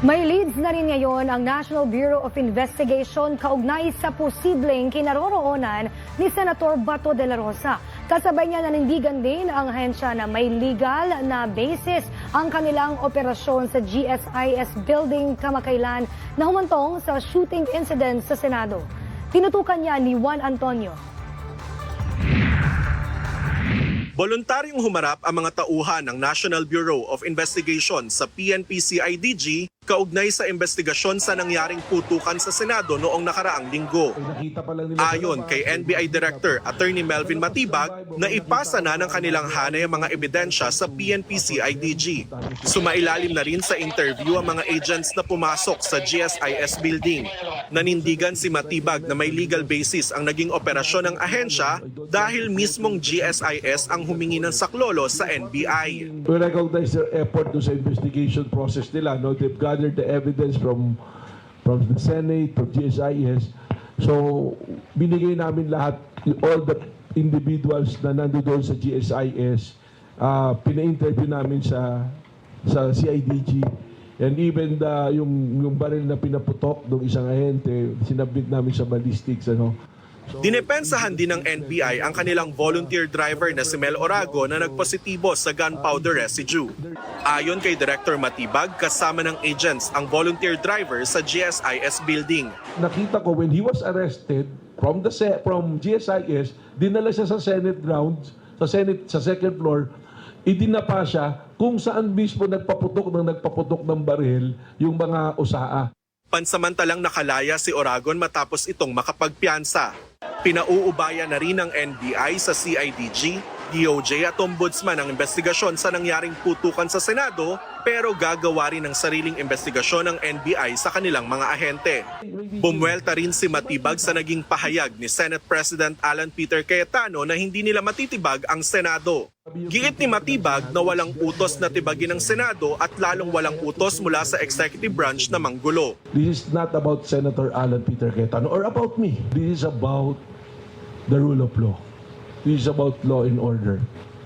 May leads na rin ngayon ang National Bureau of Investigation kaugnay sa posibleng kinaroroonan ni Senator Bato de la Rosa. Kasabay niya nanindigan din ang ahensya na may legal na basis ang kanilang operasyon sa GSIS building kamakailan na humantong sa shooting incident sa Senado. Tinutukan niya ni Juan Antonio. Voluntaryong humarap ang mga tauhan ng National Bureau of Investigation sa PNP-CIDG kaugnay sa investigasyon sa nangyaring putukan sa Senado noong nakaraang linggo. Ayon kay NBI Director Attorney Melvin Matibag, naipasa na ng kanilang hanay ang mga ebidensya sa PNP-CIDG. Sumailalim na rin sa interview ang mga agents na pumasok sa GSIS building. Nanindigan si Matibag na may legal basis ang naging operasyon ng ahensya dahil mismong GSIS ang humingi ng saklolo sa NBI. We recognize their effort sa investigation process nila. No? They've gathered the evidence from the Senate, from GSIS. So, binigay namin lahat, all the individuals na nandoon sa GSIS, pina-interview namin sa CIDG. And even yung baril na pinaputok ng isang ahente, sinabit namin sa ballistics. Dinepensahan din ng NBI ang kanilang volunteer driver na si Mel Orago na nagpositibo sa gunpowder residue. Ayon kay Director Matibag, kasama ng agents ang volunteer driver sa GSIS building. Nakita ko when he was arrested from GSIS, dinala siya sa Senate grounds, sa second floor, idinapa siya kung saan mismo nagpaputok ng baril yung mga usaa. Pansamantalang nakalaya si Oragon matapos itong makapagpiyansa. Pinauubaya na rin ng NBI sa CIDG, DOJ at Ombudsman ang investigasyon sa nangyaring putukan sa Senado, pero gagawa rin ng sariling investigasyon ng NBI sa kanilang mga ahente. Bumwelta rin si Matibag sa naging pahayag ni Senate President Alan Peter Cayetano na hindi nila matitibag ang Senado. Giit ni Matibag na walang utos na tibagin ng Senado at lalong walang utos mula sa executive branch na manggulo. This is not about Senator Alan Peter Cayetano or about me. This is about the rule of law. This is about law and order.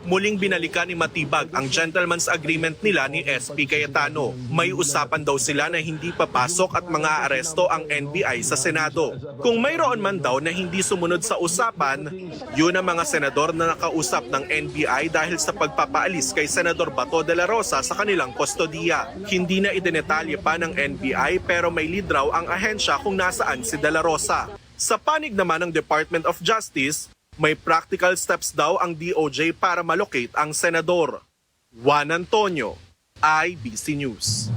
Muling binalikan ni Matibag ang gentleman's agreement nila ni SP Cayetano. May usapan daw sila na hindi papasok at mga aresto ang NBI sa Senado. Kung mayroon man daw na hindi sumunod sa usapan, yun ang mga senador na nakausap ng NBI dahil sa pagpapaalis kay Senador Bato de la Rosa sa kanilang kustodiya. Hindi na idinetalye pa ng NBI pero may lead raw ang ahensya kung nasaan si de la Rosa. Sa panig naman ng Department of Justice, may practical steps daw ang DOJ para malocate ang senador. Juan Antonio, IBC News.